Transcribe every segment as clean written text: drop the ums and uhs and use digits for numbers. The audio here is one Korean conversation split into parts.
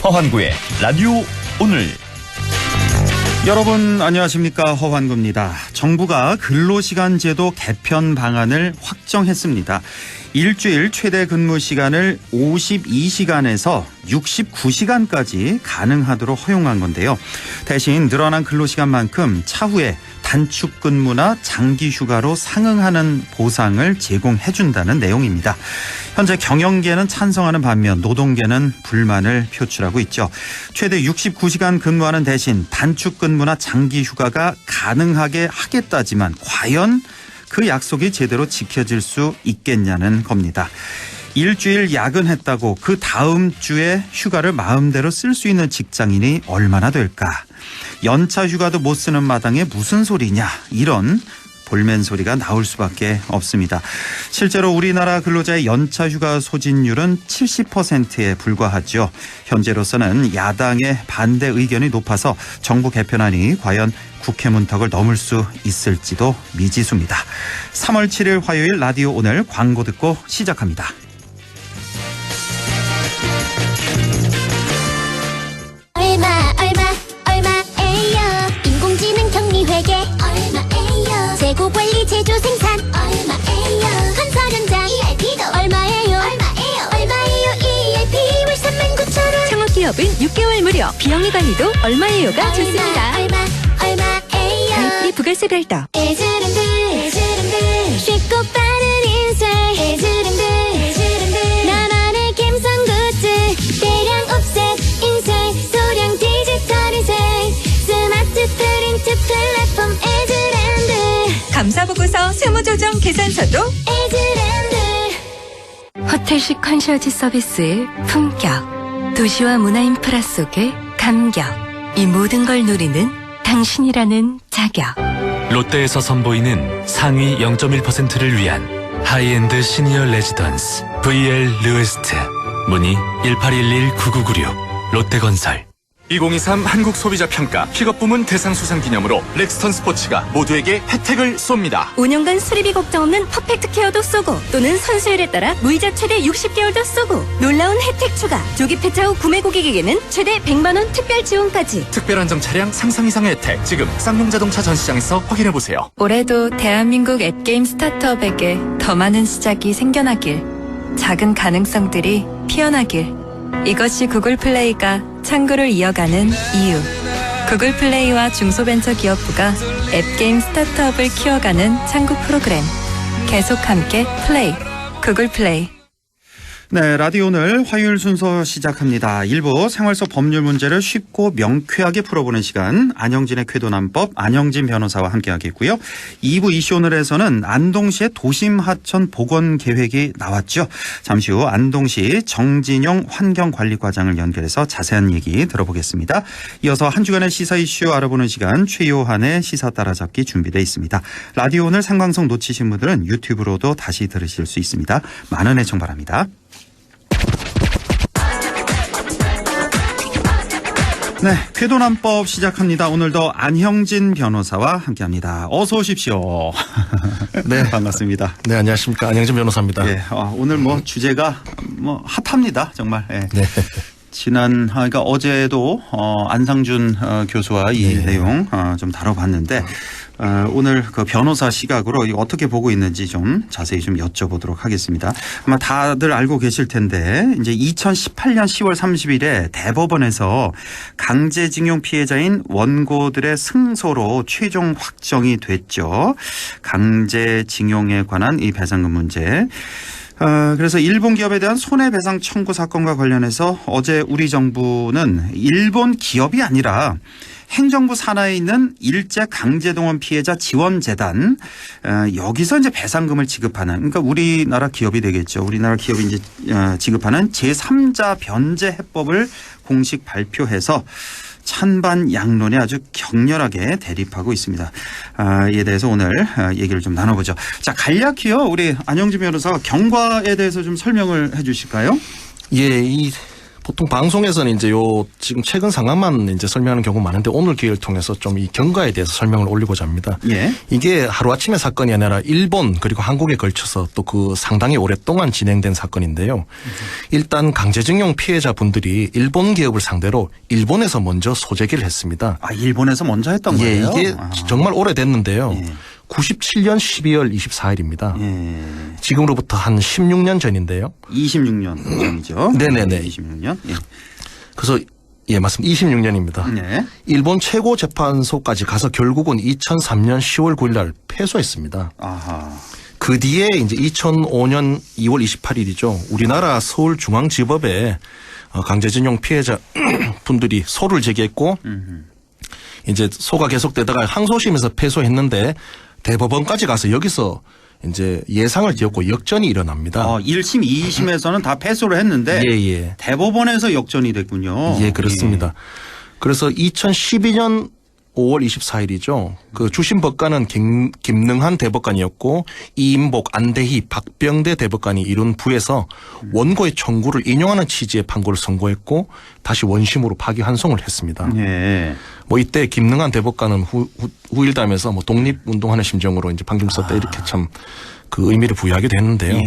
허환구의 라디오 오늘. 여러분 안녕하십니까, 허환구입니다. 정부가 근로시간 제도 개편 방안을 확정했습니다. 일주일 최대 근무 시간을 52시간에서 69시간까지 가능하도록 허용한 건데요. 대신 늘어난 근로시간만큼 차후에 단축 근무나 장기 휴가로 상응하는 보상을 제공해준다는 내용입니다. 현재 경영계는 찬성하는 반면 노동계는 불만을 표출하고 있죠. 최대 69시간 근무하는 대신 단축 근무나 장기 휴가가 가능하게 하겠다지만 과연 그 약속이 제대로 지켜질 수 있겠냐는 겁니다. 일주일 야근했다고 그 다음 주에 휴가를 마음대로 쓸 수 있는 직장인이 얼마나 될까? 연차 휴가도 못 쓰는 마당에 무슨 소리냐? 이런 볼멘 소리가 나올 수밖에 없습니다. 실제로 우리나라 근로자의 연차 휴가 소진율은 70%에 불과하죠. 현재로서는 야당의 반대 의견이 높아서 정부 개편안이 과연 국회 문턱을 넘을 수 있을지도 미지수입니다. 3월 7일 화요일 라디오 오늘 광고 듣고 시작합니다. 얼마에요? 인공지능 격리회계 얼마에요? 재고관리 제조 생산 얼마에요? 건설 현장 ERP도 얼마에요? ERP 월 39,000원. 창업기업은 6개월 무료, 비영리 관리도 얼마에요가 좋습니다. 얼마에요? 가입비 부가세 별도. 애즈랜드 쉽고 빠른 인쇄 애즈랜드 나만의 감성 굿즈 대량 옵셋 인쇄 소량 디지털 인쇄 스마트 프린트 플랫폼 애즈랜드 감사보고서, 세무조정, 계산서도 애즈랜드. 호텔식 컨시어지 서비스의 품격, 도시와 문화 인프라 속의 감격, 이 모든 걸 누리는 당신이라는 자격. 롯데에서 선보이는 상위 0.1%를 위한 하이엔드 시니어 레지던스 VL 르웨스트. 문의 1811-9996 롯데건설. 2023 한국소비자평가 픽업부문 대상 수상 기념으로 렉스턴 스포츠가 모두에게 혜택을 쏩니다. 5년간 수리비 걱정 없는 퍼펙트 케어도 쏘고, 또는 선수율에 따라 무이자 최대 60개월도 쏘고, 놀라운 혜택 추가, 조기 폐차 후 구매 고객에게는 최대 100만원 특별 지원까지. 특별 한정 차량 상상 이상의 혜택, 지금 쌍용자동차 전시장에서 확인해보세요. 올해도 대한민국 앱게임 스타트업에게 더 많은 시작이 생겨나길, 작은 가능성들이 피어나길, 이것이 구글 플레이가 창구를 이어가는 이유. 구글 플레이와 중소벤처기업부가 앱게임 스타트업을 키워가는 창구 프로그램. 계속 함께 플레이. 구글 플레이. 네, 라디오 오늘 화요일 순서 시작합니다. 1부 생활 속 법률 문제를 쉽고 명쾌하게 풀어보는 시간, 안영진의 쾌도난법 안영진 변호사와 함께하겠고요. 2부 이슈 오늘에서는 안동시의 도심 하천 복원 계획이 나왔죠. 잠시 후 안동시 정진용 환경관리과장을 연결해서 자세한 얘기 들어보겠습니다. 이어서 한 주간의 시사 이슈 알아보는 시간, 최요한의 시사 따라잡기 준비되어 있습니다. 라디오 오늘 생방송 놓치신 분들은 유튜브로도 다시 들으실 수 있습니다. 많은 애청 바랍니다. 네, 쾌도난법 시작합니다. 오늘도 안형진 변호사와 함께합니다. 어서 오십시오. 네, 반갑습니다. 네, 안녕하십니까, 안영진 변호사입니다. 네, 오늘 주제가 핫합니다, 정말. 네. 네. 그러니까 어제도 안상준 교수와 이 내용 좀 다뤄봤는데 오늘 그 변호사 시각으로 이거 어떻게 보고 있는지 좀 자세히 좀 여쭤보도록 하겠습니다. 아마 다들 알고 계실 텐데 이제 2018년 10월 30일에 대법원에서 강제징용 피해자인 원고들의 승소로 최종 확정이 됐죠. 강제징용에 관한 이 배상금 문제. 그래서 일본 기업에 대한 손해배상 청구 사건과 관련해서 어제 우리 정부는 일본 기업이 아니라 행정부 산하에 있는 일제 강제동원 피해자 지원재단, 여기서 이제 배상금을 지급하는, 그러니까 우리나라 기업이 되겠죠. 우리나라 기업이 이제 지급하는 제3자 변제 해법을 공식 발표해서 찬반 양론에 아주 격렬하게 대립하고 있습니다. 이에 대해서 오늘 얘기를 좀 나눠보죠. 자, 간략히요, 우리 안영진 변호사가 경과에 대해서 좀 설명을 해 주실까요? 예, 이 보통 방송에서는 이제 요 지금 최근 상황만 이제 설명하는 경우가 많은데 오늘 기회를 통해서 좀 이 경과에 대해서 설명을 올리고자 합니다. 예. 이게 하루아침의 사건이 아니라 일본 그리고 한국에 걸쳐서 또 그 상당히 오랫동안 진행된 사건인데요. 일단 강제징용 피해자분들이 일본 기업을 상대로 일본에서 먼저 소재기를 했습니다. 아, 일본에서 먼저 했던 거예요? 이게 정말 오래됐는데요. 예. 97년 12월 24일입니다. 예. 지금으로부터 한 16년 전인데요. 26년 전이죠. 네네네. 26년. 예. 그래서 예, 맞습니다. 26년입니다. 네. 일본 최고재판소까지 가서 결국은 2003년 10월 9일 날 패소했습니다. 아하. 그 뒤에 이제 2005년 2월 28일이죠. 우리나라 서울중앙지법에 강제징용 피해자 분들이 소를 제기했고 이제 소가 계속되다가 항소심에서 패소했는데 대법원까지 가서 여기서 이제 예상을 뒤엎고 역전이 일어납니다. 1심, 2심에서는 다 패소를 했는데 예. 대법원에서 역전이 됐군요. 예, 그렇습니다. 그래서 2012년 5월 24일이죠. 그 주심 법관은 김능한 대법관이었고 이인복, 안대희, 박병대 대법관이 이룬 부에서 원고의 청구를 인용하는 취지의 판고를 선고했고 다시 원심으로 파기환송을 했습니다. 예. 뭐 이때 김능한 대법관은 후일담에서 뭐 독립운동하는 심정으로 이제 판결 썼다 이렇게 참 그 의미를 부여하기도 했는데요.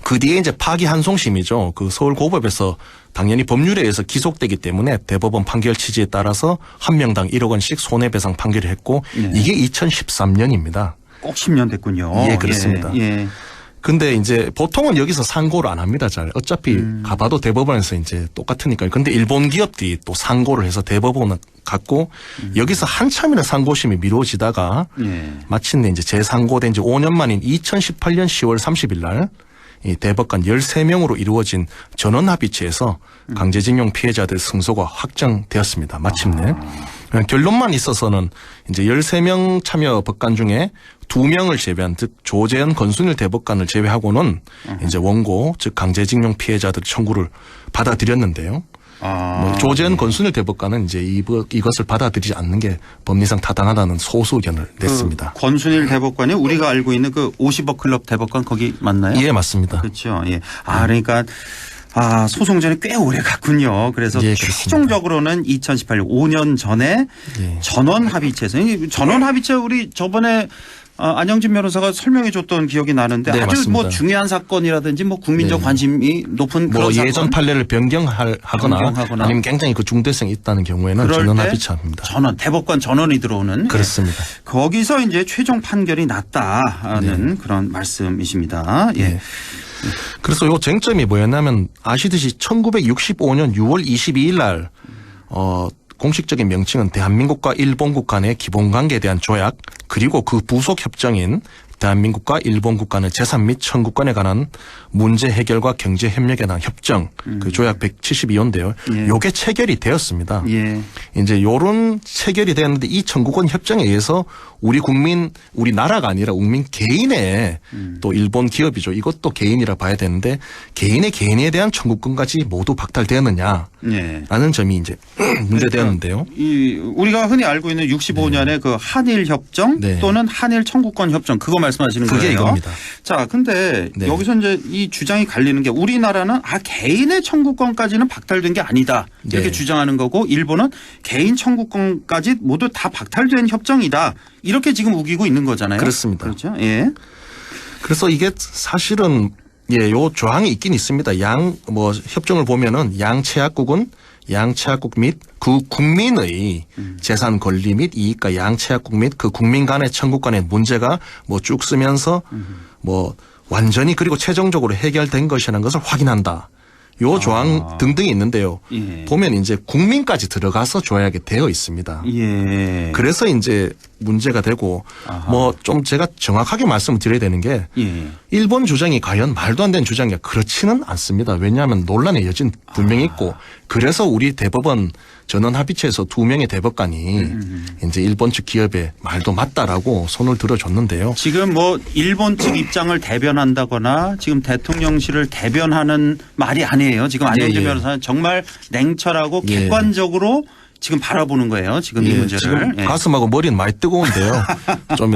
그 뒤에 이제 파기환송심이죠. 그 서울고법에서 당연히 법률에 의해서 기속되기 때문에 대법원 판결 취지에 따라서 한 명당 1억 원씩 손해배상 판결을 했고 이게 2013년입니다. 꼭 10년 됐군요. 예, 그렇습니다. 예. 근데 이제 보통은 여기서 상고를 안 합니다. 잘. 어차피 가봐도 대법원에서 이제 똑같으니까요. 근데 일본 기업들이 또 상고를 해서 대법원을 갔고 여기서 한참이나 상고심이 미뤄지다가 마침내 이제 재상고된 지 5년 만인 2018년 10월 30일 날 이 대법관 13명으로 이루어진 전원합의체에서 강제징용 피해자들 승소가 확정되었습니다. 마침내. 결론만 있어서는 이제 13명 참여 법관 중에 2명을 제외한 즉 조재현 권순일 대법관을 제외하고는 이제 원고 즉 강제징용 피해자들 청구를 받아들였는데요. 뭐 조재현 권순일 대법관은 이제 이것을 받아들이지 않는 게 법리상 타당하다는 소수 의견을 냈습니다. 권순일 대법관이 우리가 알고 있는 그 50억 클럽 대법관 거기 맞나요? 예, 맞습니다. 그렇죠. 예. 그러니까 소송전이 꽤 오래 갔군요. 그래서 예, 최종적으로는 2018년 5년 전에 전원합의체에서 전원합의체 우리 저번에 안영진 변호사가 설명해 줬던 기억이 나는데 네, 아주 맞습니다. 뭐 중요한 사건이라든지 뭐 국민적 관심이 높은 그런 뭐 사건. 예전 판례를 변경하거나 아니면 굉장히 그 중대성이 있다는 경우에는 전원합의체입니다. 대법관 전원이 들어오는. 그렇습니다. 거기서 이제 최종 판결이 났다는 그런 말씀이십니다. 예. 네. 그래서 요 쟁점이 뭐였냐면 아시듯이 1965년 6월 22일 날 공식적인 명칭은 대한민국과 일본국 간의 기본관계에 대한 조약 그리고 그 부속 협정인 대한민국과 일본국 간의 재산 및 청구권에 관한 문제 해결과 경제 협력에 관한 협정 그 조약 172호인데요. 요게 체결이 되었습니다. 이제 요런 체결이 되었는데 이 청구권 협정에 의해서 우리나라가 아니라 국민 개인의 또 일본 기업이죠. 이것도 개인이라 봐야 되는데 개인에 대한 청구권까지 모두 박탈되었느냐라는 점이 이제 문제되었는데요. 우리가 흔히 알고 있는 65년의 그 한일 협정 또는 한일 청구권 협정 그거 말씀하시는 거예요. 그게 이겁니다. 자, 근데 여기서 이제 이 주장이 갈리는 게 우리나라는 개인의 청구권까지는 박탈된 게 아니다 이렇게 주장하는 거고 일본은 개인 청구권까지 모두 다 박탈된 협정이다. 이렇게 지금 우기고 있는 거잖아요. 그렇습니다. 그렇죠. 예. 그래서 이게 사실은 요 조항이 있긴 있습니다. 협정을 보면은 양체약국은 양체약국 및 그 국민의 재산 권리 및 이익과 양체약국 및 그 국민 간의 청구권의 문제가 뭐 쭉 쓰면서 뭐 완전히 그리고 최종적으로 해결된 것이라는 것을 확인한다. 요 조항 등등이 있는데요. 보면 이제 국민까지 들어가서 조약이 되어 있습니다. 그래서 이제 문제가 되고 뭐 좀 제가 정확하게 말씀을 드려야 되는 게 일본 주장이 과연 말도 안 되는 주장이냐 그렇지는 않습니다. 왜냐하면 논란의 여지는 분명히 있고 그래서 우리 대법원 전원합의체에서 2명의 대법관이 이제 일본 측 기업의 말도 맞다라고 손을 들어줬는데요. 지금 뭐 일본 측 입장을 대변한다거나 지금 대통령실을 대변하는 말이 아니에요. 지금 안영진 변호사는 정말 냉철하고 객관적으로 지금 바라보는 거예요. 지금 이 예, 문제를. 지금 예. 가슴하고 머리는 많이 뜨거운데요. 좀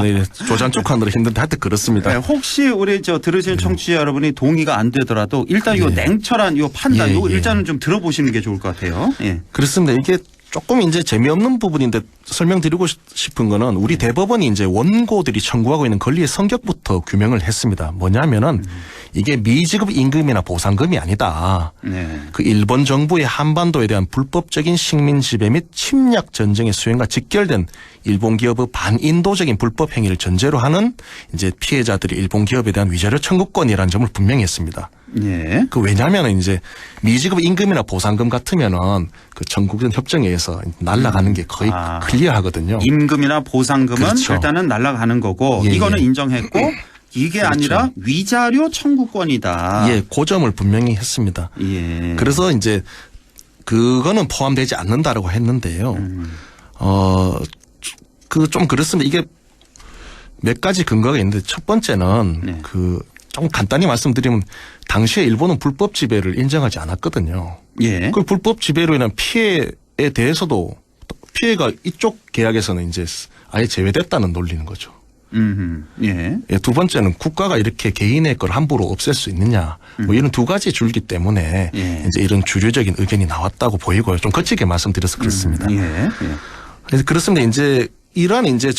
조잔쪽하느라 힘든데 하여튼 그렇습니다. 네, 혹시 우리 들으시는 청취자 여러분이 동의가 안 되더라도 일단 요 냉철한 요 판단 요 일단은 좀 들어보시는 게 좋을 것 같아요. 예. 그렇습니다. 이게 조금 이제 재미없는 부분인데 설명드리고 싶은 거는 우리 대법원이 이제 원고들이 청구하고 있는 권리의 성격부터 규명을 했습니다. 뭐냐면은 이게 미지급 임금이나 보상금이 아니다. 네. 그 일본 정부의 한반도에 대한 불법적인 식민 지배 및 침략 전쟁의 수행과 직결된 일본 기업의 반인도적인 불법 행위를 전제로 하는 이제 피해자들이 일본 기업에 대한 위자료 청구권이라는 점을 분명히 했습니다. 예. 그 왜냐하면 이제 미지급 임금이나 보상금 같으면은 그 전국전 협정에 의해서 날아가는 게 거의 클리어하거든요. 임금이나 보상금은 그렇죠. 일단은 날아가는 거고 예, 이거는 예. 인정했고 이게 그렇죠. 아니라 위자료 청구권이다. 예, 그 점을 분명히 했습니다. 예. 그래서 이제 그거는 포함되지 않는다라고 했는데요. 그 좀 그렇습니다. 이게 몇 가지 근거가 있는데 첫 번째는 네. 그 좀 간단히 말씀드리면 당시에 일본은 불법 지배를 인정하지 않았거든요. 예. 그 불법 지배로 인한 피해에 대해서도 피해가 이쪽 계약에서는 이제 아예 제외됐다는 논리는 거죠. 예. 예, 두 번째는 국가가 이렇게 개인의 걸 함부로 없앨 수 있느냐 뭐 이런 두 가지 줄기 때문에 예. 이제 이런 주류적인 의견이 나왔다고 보이고요. 좀 거칠게 말씀드려서 그렇습니다. 예. 그래서 그렇습니다. 이제 이러한 이제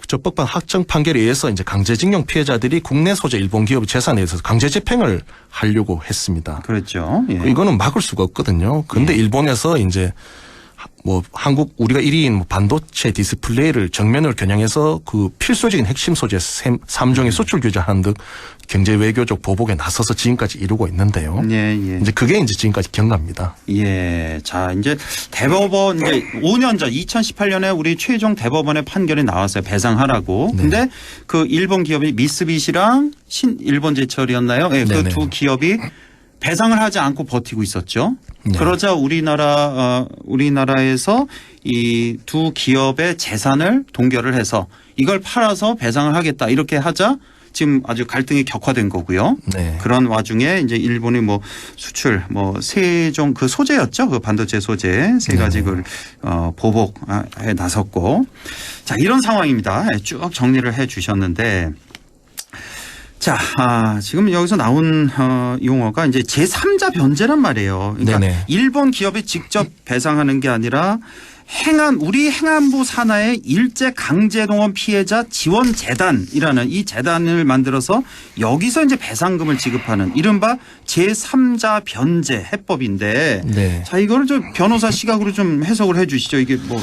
적법한 확정 판결에 의해서 이제 강제징용 피해자들이 국내 소재 일본 기업의 재산에 대해서 강제 집행을 하려고 했습니다. 그렇죠. 예. 이거는 막을 수가 없거든요. 근데 일본에서 이제 뭐 한국 우리가 1위인 뭐 반도체 디스플레이를 정면으로 겨냥해서 그 필수적인 핵심 소재 3종의 수출 규제하는 등 경제 외교적 보복에 나서서 지금까지 이루고 있는데요. 예, 예. 이제 그게 이제 지금까지 경과입니다. 예. 자, 이제 대법원 이제 5년 전 2018년에 우리 최종 대법원의 판결이 나왔어요. 배상하라고. 네. 근데 그 일본 기업이 미쓰비시랑 일본제철이었나요? 예. 그 네네. 두 기업이 배상을 하지 않고 버티고 있었죠. 네. 그러자 우리나라에서 이 두 기업의 재산을 동결을 해서 이걸 팔아서 배상을 하겠다 이렇게 하자 지금 아주 갈등이 격화된 거고요. 네. 그런 와중에 이제 일본이 뭐 수출 뭐 세종 그 소재였죠. 그 반도체 소재 세 가지 그 보복에 나섰고 자 이런 상황입니다. 쭉 정리를 해 주셨는데 자, 지금 여기서 나온 용어가 이제 제3자 변제란 말이에요. 그러니까 네네. 일본 기업이 직접 배상하는 게 아니라 우리 행안부 산하의 일제 강제동원 피해자 지원 재단이라는 이 재단을 만들어서 여기서 이제 배상금을 지급하는 이른바 제3자 변제 해법인데 네. 자, 이거를 좀 변호사 시각으로 좀 해석을 해 주시죠. 이게 뭐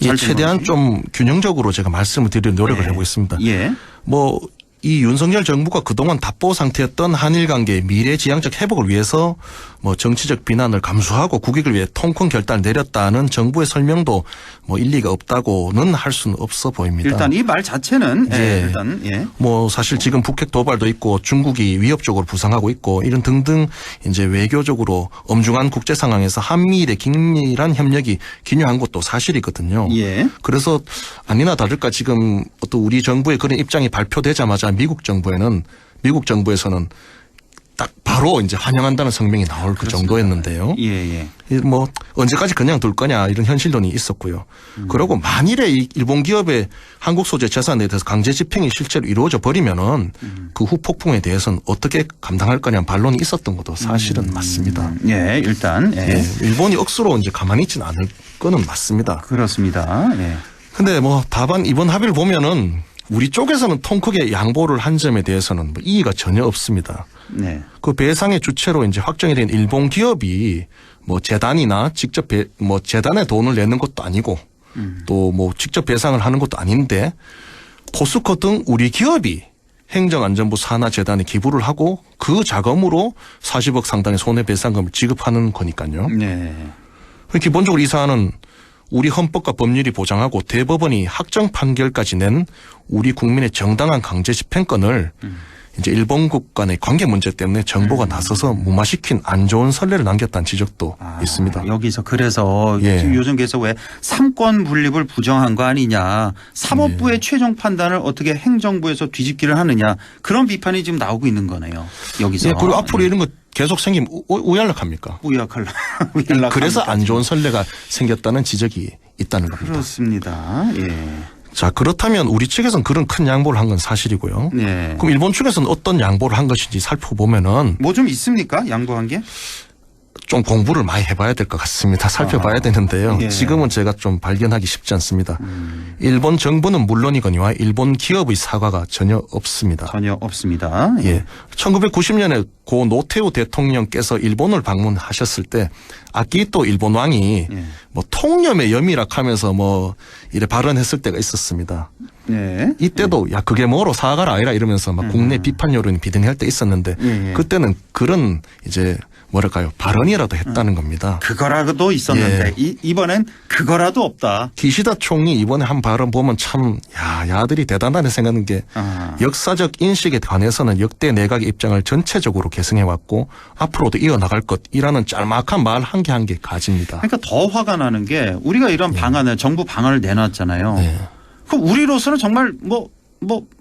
예, 최대한 좀 균형적으로 제가 말씀을 드리는 노력을 네. 해보겠습니다. 예. 뭐 이 윤석열 정부가 그동안 답보 상태였던 한일 관계의 미래지향적 회복을 위해서 뭐 정치적 비난을 감수하고 국익을 위해 통큰 결단을 내렸다는 정부의 설명도 뭐 일리가 없다고는 할 수는 없어 보입니다. 일단 이 말 자체는 예. 일단 예. 뭐 사실 지금 북핵 도발도 있고 중국이 위협적으로 부상하고 있고 이런 등등 이제 외교적으로 엄중한 국제 상황에서 한미일의 긴밀한 협력이 기여한 것도 사실이거든요. 예. 그래서 아니나 다를까 지금 또 우리 정부의 그런 입장이 발표되자마자 미국 정부에서는 딱 바로 이제 환영한다는 성명이 나올 그 정도였는데요. 예, 예. 뭐 언제까지 그냥 둘 거냐 이런 현실론이 있었고요. 그리고 만일에 이 일본 기업의 한국 소재 재산에 대해서 강제 집행이 실제로 이루어져 버리면은 그 후 폭풍에 대해서는 어떻게 감당할 거냐는 반론이 있었던 것도 사실은 맞습니다. 예, 일단 예. 예, 일본이 억수로 이제 가만히 있지는 않을 거는 맞습니다. 그렇습니다. 예. 근데 뭐 다만 이번 합의를 보면은 우리 쪽에서는 통 크게 양보를 한 점에 대해서는 뭐 이의가 전혀 없습니다. 네. 그 배상의 주체로 이제 확정이 된 일본 기업이 뭐 재단이나 직접 뭐 재단에 돈을 내는 것도 아니고 또 뭐 직접 배상을 하는 것도 아닌데 포스코 등 우리 기업이 행정안전부 산하재단에 기부를 하고 그 자금으로 40억 상당의 손해배상금을 지급하는 거니까요. 네. 기본적으로 이 사안은 우리 헌법과 법률이 보장하고 대법원이 확정 판결까지 낸 우리 국민의 정당한 강제 집행권을 이제 일본국 간의 관계 문제 때문에 정부가 나서서 무마시킨 안 좋은 선례를 남겼다는 지적도 있습니다. 여기서 그래서 예. 요즘 계속 왜 삼권 분립을 부정한 거 아니냐. 사법부의 최종 판단을 어떻게 행정부에서 뒤집기를 하느냐. 그런 비판이 지금 나오고 있는 거네요. 여기서. 예, 그리고 앞으로 이런 거 계속 생기면 우연락합니까? 우약할라. 그래서 안 좋은 선례가 생겼다는 지적이 있다는 겁니다. 그렇습니다. 예. 자, 그렇다면 우리 측에서는 그런 큰 양보를 한 건 사실이고요. 예. 그럼 일본 측에서는 어떤 양보를 한 것인지 살펴보면은 뭐 좀 있습니까? 양보한 게? 좀 공부를 많이 해봐야 될 것 같습니다. 살펴봐야 되는데요. 예. 지금은 제가 좀 발견하기 쉽지 않습니다. 일본 정부는 물론이거니와 일본 기업의 사과가 전혀 없습니다. 전혀 없습니다. 예. 1990년에 고 노테우 대통령께서 일본을 방문하셨을 때 아키히토 일본 왕이 예. 뭐 통념의 염이락하면서 뭐 이래 발언했을 때가 있었습니다. 예. 이때도 야 그게 뭐로 사과가 아니라 이러면서 막 국내 비판 여론이 비등할 때 있었는데 예. 그때는 그런 이제 뭐랄까요 발언이라도 했다는 겁니다. 그거라도 있었는데 이번엔 그거라도 없다. 기시다 총리 이번에 한 발언 보면 참 야들이 대단하네 생각하는 게 역사적 인식에 관해서는 역대 내각의 입장을 전체적으로 계승해왔고 앞으로도 이어나갈 것이라는 짤막한 말 한 개 한 개 가집니다. 그러니까 더 화가 나는 게 우리가 이런 방안을 정부 방안을 내놨잖아요. 네. 그럼 우리로서는 정말 뭐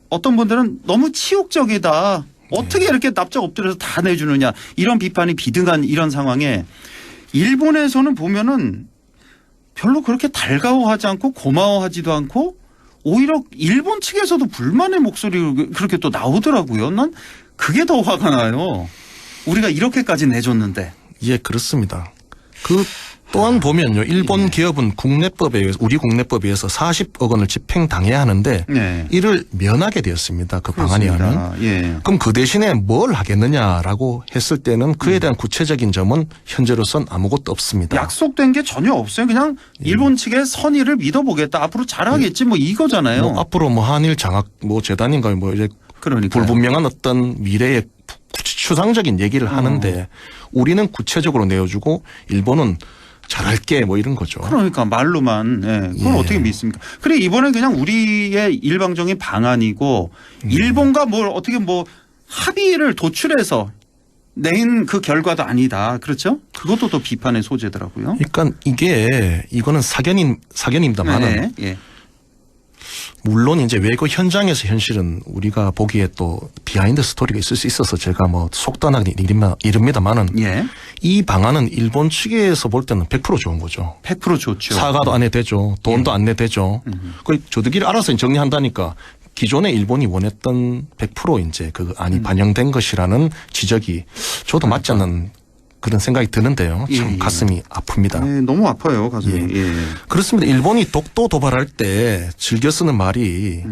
어떤 분들은 너무 치욕적이다. 어떻게 이렇게 납작 엎드려서 다 내주느냐 이런 비판이 비등한 이런 상황에 일본에서는 보면은 별로 그렇게 달가워하지 않고 고마워하지도 않고 오히려 일본 측에서도 불만의 목소리가 그렇게 또 나오더라고요. 난 그게 더 화가 나요. 우리가 이렇게까지 내줬는데. 예, 그렇습니다. 그 또한 보면요. 일본 기업은 국내법에 의해서 우리 국내법에 의해서 40억 원을 집행당해야 하는데 네. 이를 면하게 되었습니다. 그 방안이 하면. 예. 그럼 그 대신에 뭘 하겠느냐라고 했을 때는 그에 대한 구체적인 점은 현재로선 아무것도 없습니다. 약속된 게 전혀 없어요. 그냥 일본 측의 선의를 믿어보겠다. 앞으로 잘하겠지 뭐 이거잖아요. 뭐 앞으로 뭐 한일 장학 뭐 재단인가 뭐 이제 그러니까요. 불분명한 어떤 미래의 추상적인 얘기를 하는데 우리는 구체적으로 내어주고 일본은 잘할게 뭐 이런 거죠. 그러니까 말로만 그걸 어떻게 믿습니까? 그래 이번엔 그냥 우리의 일방적인 방안이고 일본과 뭘 어떻게 뭐 합의를 도출해서 낸 그 결과도 아니다. 그렇죠? 그것도 또 비판의 소재더라고요. 그러니까 이거는 사견입니다만은 예. 물론 이제 외교 현장에서 현실은 우리가 보기에 또 비하인드 스토리가 있을 수 있어서 제가 뭐 속단하게 이릅니다만은 예. 이 방안은 일본 측에서 볼 때는 100% 좋은 거죠. 100% 좋죠. 사과도 안 내되죠. 돈도 안 내되죠. 그 저들끼리 알아서 정리한다니까 기존에 일본이 원했던 100% 이제 그 안이 반영된 것이라는 지적이 저도 맞지 않는 그런 생각이 드는데요. 참 가슴이 아픕니다. 네, 너무 아파요 가슴이. 예. 그렇습니다. 일본이 독도 도발할 때 즐겨 쓰는 말이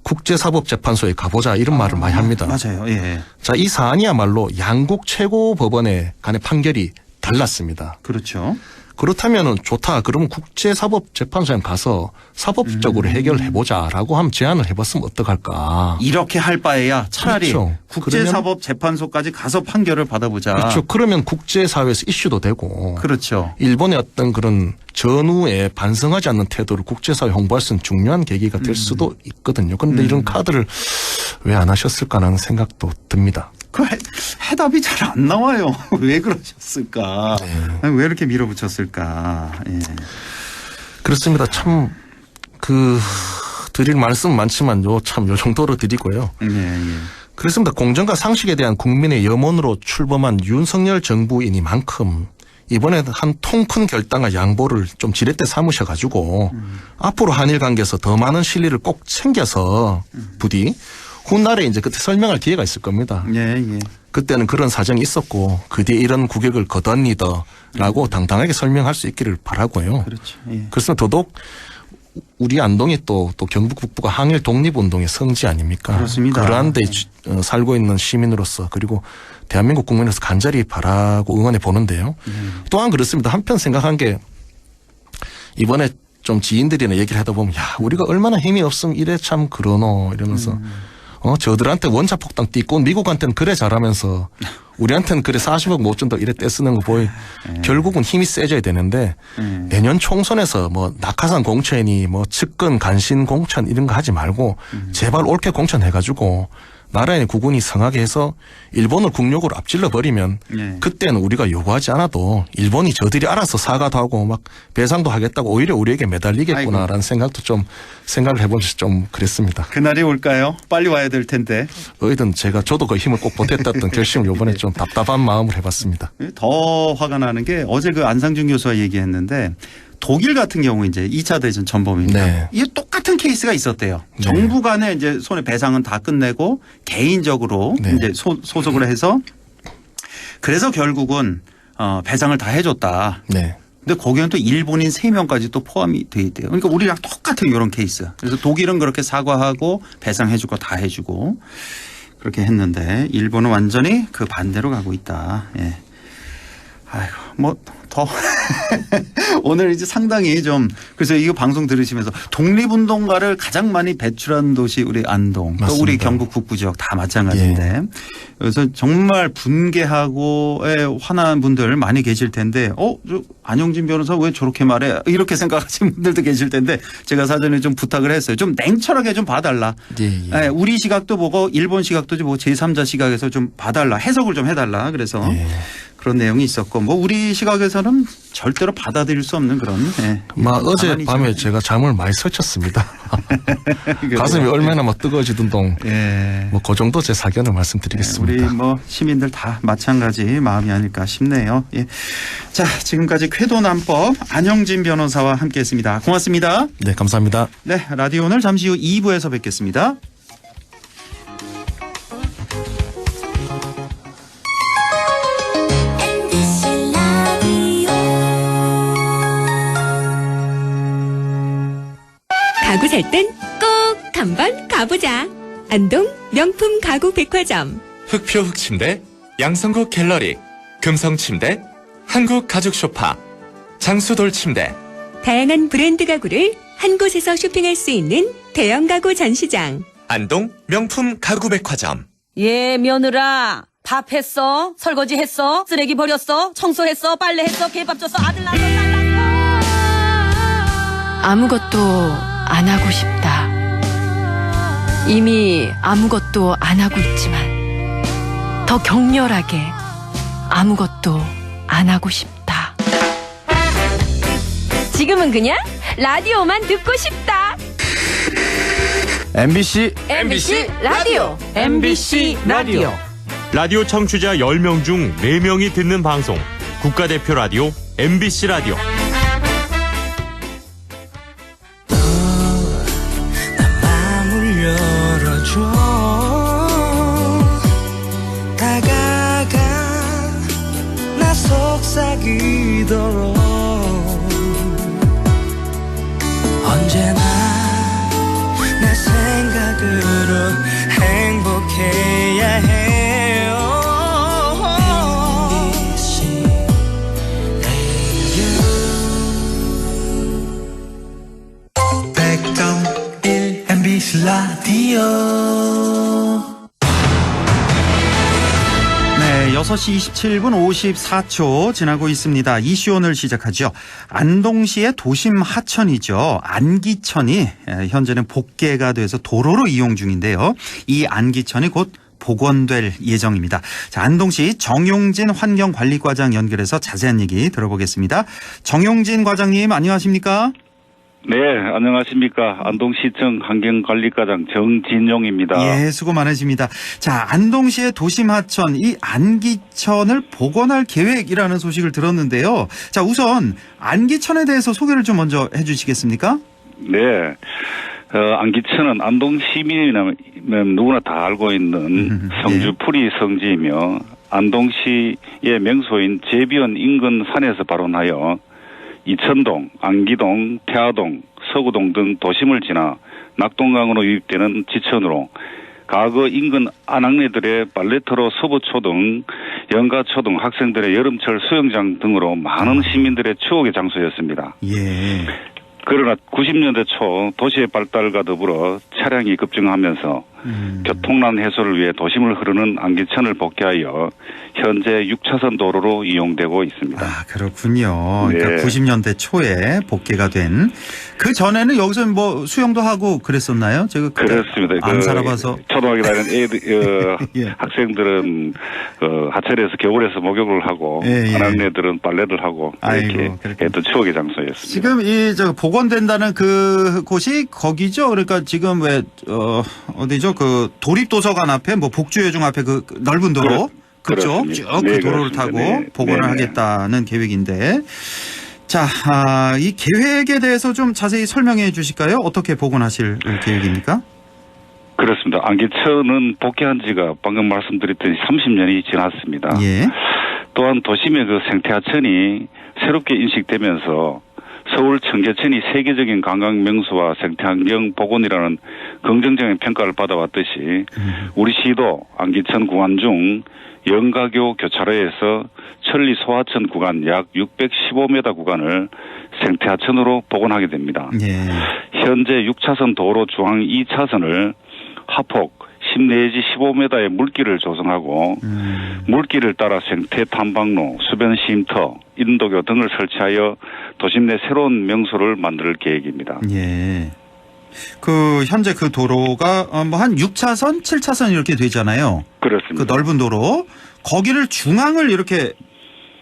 국제사법재판소에 가보자 이런 말을 많이 합니다. 맞아요. 예. 자, 이 사안이야말로 양국 최고 법원의 간의 판결이 달랐습니다. 그렇죠. 그렇다면은 좋다. 그러면 국제사법재판소에 가서 사법적으로 해결해보자라고 한번 제안을 해봤으면 어떡할까. 이렇게 할 바에야 차라리 그렇죠. 국제사법재판소까지 가서 판결을 받아보자. 그렇죠. 그러면 국제사회에서 이슈도 되고. 그렇죠. 일본의 어떤 그런 전후에 반성하지 않는 태도를 국제사회에 홍보할 수 있는 중요한 계기가 될 수도 있거든요. 그런데 이런 카드를 왜 안 하셨을까라는 생각도 듭니다. 그 해답이 잘 안 나와요. 왜 그러셨을까? 왜 이렇게 밀어붙였을까? 예. 그렇습니다. 참 드릴 말씀 많지만 요 정도로 드리고요. 예. 그렇습니다. 공정과 상식에 대한 국민의 염원으로 출범한 윤석열 정부이니만큼 이번에 한 통 큰 결단과 양보를 좀 지렛대 삼으셔가지고 앞으로 한일 관계에서 더 많은 신뢰를 꼭 챙겨서 부디 훗날에 이제 그때 설명할 기회가 있을 겁니다. 예. 그때는 그런 사정이 있었고 그 뒤에 이런 국익을 거뒀니다라고 당당하게 설명할 수 있기를 바라고요. 그렇죠. 예. 그래서 더더욱 우리 안동이 또 경북 북부가 항일 독립운동의 성지 아닙니까? 그렇습니다. 그러한 데 살고 있는 시민으로서 그리고 대한민국 국민으로서 간절히 바라고 응원해 보는데요. 또한 그렇습니다. 한편 생각한 게 이번에 좀 지인들이나 얘기를 하다 보면 야 우리가 얼마나 힘이 없으면 이래 참 그러노 이러면서 저들한테 원자폭탄 띄고 미국한테는 그래 잘하면서 우리한테는 그래 40억 못 준다 이래 떼쓰는 거 보이 결국은 힘이 세져야 되는데 내년 총선에서 뭐 낙하산 공천이 뭐 측근 간신 공천 이런 거 하지 말고 제발 옳게 공천해가지고 나라의 국군이 성하게 해서 일본을 국력으로 앞질러 버리면 예. 그때는 우리가 요구하지 않아도 일본이 저들이 알아서 사과도 하고 막 배상도 하겠다고 오히려 우리에게 매달리겠구나라는 생각도 좀 생각을 해보면서 좀 그랬습니다. 그날이 올까요? 빨리 와야 될 텐데. 어이든 저도 그 힘을 꼭 보탰다던 결심을 이번에 좀 답답한 마음을 해봤습니다. 더 화가 나는 게 어제 그 안상준 교수와 얘기했는데 독일 같은 경우 이제 2차 대전 전범입니다. 네. 이게 똑같은 케이스가 있었대요. 정부 간에 이제 손에 배상은 다 끝내고 개인적으로 네. 이제 소속을 해서 그래서 결국은 배상을 다 해줬다. 네. 근데 거기는 또 일본인 3명까지 또 포함이 돼 있대요. 그러니까 우리랑 똑같은 이런 케이스. 그래서 독일은 그렇게 사과하고 배상해줄 거 다 해주고 그렇게 했는데 일본은 완전히 그 반대로 가고 있다. 예. 아이고 뭐 더 오늘 이제 상당히 좀 그래서 이거 방송 들으시면서 독립운동가를 가장 많이 배출한 도시 우리 안동 또 우리 맞습니다. 경북 북부 지역 다 마찬가지인데 그래서 정말 분개하고에 화난 분들 많이 계실 텐데 저 안영진 변호사 왜 저렇게 말해 이렇게 생각하시는 분들도 계실 텐데 제가 사전에 좀 부탁을 했어요. 좀 냉철하게 좀 봐달라. 예. 우리 시각도 보고 일본 시각도 보고 제3자 시각에서 좀 봐달라. 해석을 좀 해달라. 그래서 예. 그런 내용이 있었고 뭐 우리 시각에서는 절대로 받아들일 수 없는 그런 어제 방안이죠. 밤에 제가 잠을 많이 설쳤습니다. 그래요. 가슴이 얼마나 막 뜨거워지던 동. 예. 뭐 그 정도 제 사견을 말씀드리겠습니다. 우리 뭐 시민들 다 마찬가지 마음이 아닐까 싶네요. 예. 자, 지금까지 쾌도난법 안영진 변호사와 함께했습니다. 고맙습니다. 네, 감사합니다. 네, 라디오 오늘 잠시 후 2부에서 뵙겠습니다. MBC 라디오 가구 살 땐 꼭 한번 가보자. 안동 명품 가구 백화점. 흑표 흑침대, 양성국 갤러리, 금성침대, 한국가죽소파, 장수돌침대. 다양한 브랜드 가구를 한 곳에서 쇼핑할 수 있는 대형 가구 전시장. 안동 명품 가구백화점. 예, 며느라. 밥 했어? 설거지 했어? 쓰레기 버렸어? 청소했어? 빨래했어? 개밥 줬어? 아들 낳았어? 딸 낳았어? 아무것도 안 하고 싶다. 이미 아무것도 안 하고 있지만 더 격렬하게 아무것도 안 하고 싶다. 지금은 그냥 라디오만 듣고 싶다. MBC 라디오. MBC 라디오. 라디오 청취자 10명 중 4명이 듣는 방송 국가대표 라디오 MBC 라디오. 다가가 나 속삭이도록 언제나 내 생각으로 행복해야 해요. MBC 라디오 100.1 MBC 라디오. 네, 6시 27분 54초 지나고 있습니다. 이슈 오늘 시작하죠. 안동시의 도심 하천이죠. 안기천이 현재는 복개가 돼서 도로로 이용 중인데요. 이 안기천이 곧 복원될 예정입니다. 자, 안동시 정용진 환경관리과장 연결해서 자세한 얘기 들어보겠습니다. 정용진 과장님 안녕하십니까? 네, 안녕하십니까. 안동시청 환경관리과장 정진용입니다. 예, 수고 많으십니다. 자, 안동시의 도심 하천, 이 안기천을 복원할 계획이라는 소식을 들었는데요. 자, 우선 안기천에 대해서 소개를 좀 먼저 해 주시겠습니까? 네. 안기천은 안동 시민이라면 누구나 다 알고 있는 성주 풀이 성지이며 안동시의 명소인 제비원 인근 산에서 발원하여 이천동, 안기동, 태화동, 서구동 등 도심을 지나 낙동강으로 유입되는 지천으로 과거 인근 안악내들의 발레터로 서부초등, 연가초등 학생들의 여름철 수영장 등으로 많은 시민들의 추억의 장소였습니다. 예. 그러나 90년대 초 도시의 발달과 더불어 차량이 급증하면서 교통난 해소를 위해 도심을 흐르는 안기천을 복귀하여 현재 6차선 도로로 이용되고 있습니다. 아, 그렇군요. 그러니까 네. 90년대 초에 복귀가 된. 그 전에는 여기서 뭐 수영도 하고 그랬었나요? 제가 그렇습니다. 안 살아봐서. 초등학교 다니는 애들, 예. 학생들은 하천에서 겨울에서 목욕을 하고 예, 예. 아낙네들은 빨래를 하고 이렇게 아이고, 그렇군요. 했던 추억의 장소였습니다. 지금 복원된다는 그 곳이 거기죠. 그러니까 지금 어디죠? 그 도립도서관 앞에 뭐 복주여중 앞에 그 넓은 도로. 그렇죠. 그렇습니다. 쭉 그 네, 도로를 그렇습니다. 타고 네. 복원을 네네. 하겠다는 계획인데. 자, 이 계획에 대해서 좀 자세히 설명해 주실까요? 어떻게 복원하실 계획입니까? 그렇습니다. 안기천은 복귀한 지가 방금 말씀드렸듯이 30년이 지났습니다. 예. 또한 도심의 그 생태하천이 새롭게 인식되면서 서울 청계천이 세계적인 관광 명소와 생태환경 복원이라는 긍정적인 평가를 받아왔듯이 우리 시도 안기천 구간 중 영가교 교차로에서 천리 소하천 구간 약 615m 구간을 생태하천으로 복원하게 됩니다. 예. 현재 6차선 도로 중앙 2차선을 하폭 10 내지 15m의 물길을 조성하고 물길을 따라 생태 탐방로, 수변 쉼터, 인도교 등을 설치하여 도심 내 새로운 명소를 만들 계획입니다. 예. 그 현재 그 도로가 뭐 한 6차선, 7차선 이렇게 되잖아요. 그렇습니다. 그 넓은 도로. 거기를 중앙을 이렇게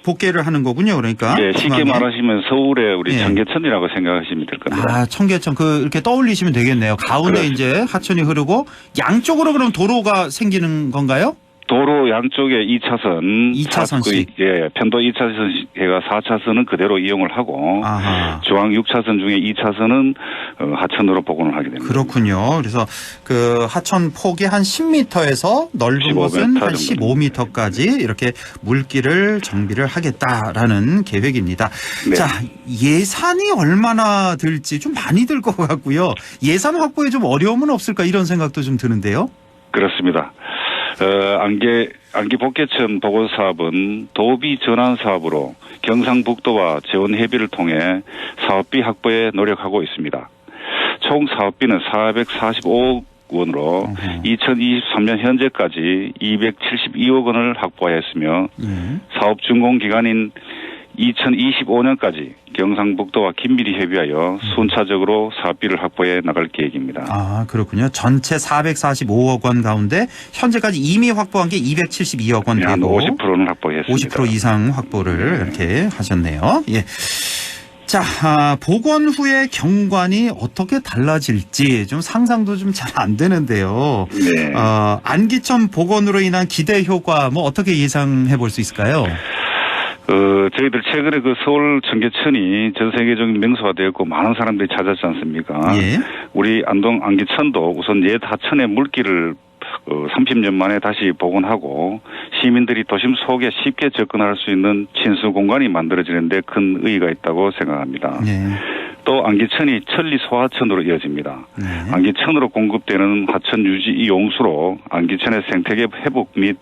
복개를 하는 거군요. 그러니까. 예, 쉽게 중앙에. 말하시면 서울의 우리 예. 청계천이라고 생각하시면 될 겁니다. 아, 청계천 이렇게 떠올리시면 되겠네요. 가운데 그렇습니다. 이제 하천이 흐르고 양쪽으로 그럼 도로가 생기는 건가요? 도로 양쪽에 2차선, 2차선씩. 예, 편도 2차선 해가 4차선은 그대로 이용을 하고 아하. 중앙 6차선 중에 2차선은 하천으로 복원을 하게 됩니다. 그렇군요. 그래서 그 하천 폭이 한 10m에서 넓은 15m 곳은 한 정도. 15m까지 이렇게 물길을 정비를 하겠다라는 계획입니다. 네. 자, 예산이 얼마나 들지 좀 많이 들 것 같고요. 예산 확보에 좀 어려움은 없을까 이런 생각도 좀 드는데요. 그렇습니다. 안기 복개천 복원 사업은 도비 전환 사업으로 경상북도와 재원 협의를 통해 사업비 확보에 노력하고 있습니다. 총 사업비는 445억 원으로 2023년 현재까지 272억 원을 확보하였으며 사업 준공 기간인 2025년까지 경상북도와 긴밀히 협의하여 순차적으로 사업비를 확보해 나갈 계획입니다. 아, 그렇군요. 전체 445억 원 가운데 현재까지 이미 확보한 게 272억 원 한 되고 50%는 확보했습니다. 50% 이상 확보를 이렇게 하셨네요. 예. 자, 복원 후에 경관이 어떻게 달라질지 좀 상상도 좀 잘 안 되는데요. 네. 안기천 복원으로 인한 기대 효과 뭐 어떻게 예상해 볼 수 있을까요? 저희들 최근에 그 서울 청계천이 전 세계적인 명소가 되었고 많은 사람들이 찾았지 않습니까? 예. 우리 안기천도 우선 옛 하천의 물길을 30년 만에 다시 복원하고 시민들이 도심 속에 쉽게 접근할 수 있는 친수 공간이 만들어지는 데 큰 의의가 있다고 생각합니다. 네. 또 안기천이 천리 소하천으로 이어집니다. 네. 안기천으로 공급되는 하천 유지 용수로 안기천의 생태계 회복 및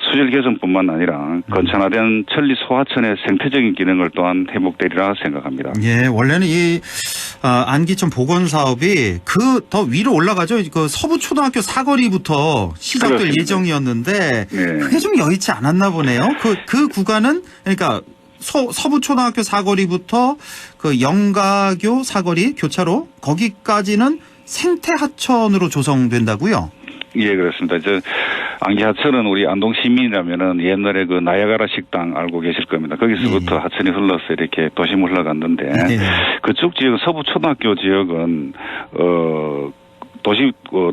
수질 개선뿐만 아니라 건천화된 천리 소하천의 생태적인 기능을 또한 회복되리라 생각합니다. 예, 원래는 이 안기천 복원 사업이 그 더 위로 올라가죠. 그 서부초등학교 사거리부터 시작될 그렇습니다. 예정이었는데 네. 그게 좀 여의치 않았나 보네요. 그 구간은 그러니까 서부초등학교 사거리부터 그 영가교 사거리 교차로 거기까지는 생태하천으로 조성된다고요? 예, 그렇습니다. 안기하천은 우리 안동 시민이라면은 옛날에 그 나야가라 식당 알고 계실 겁니다. 거기서부터 하천이 흘러서 이렇게 도심을 흘러갔는데 그쪽 지역 서부 초등학교 지역은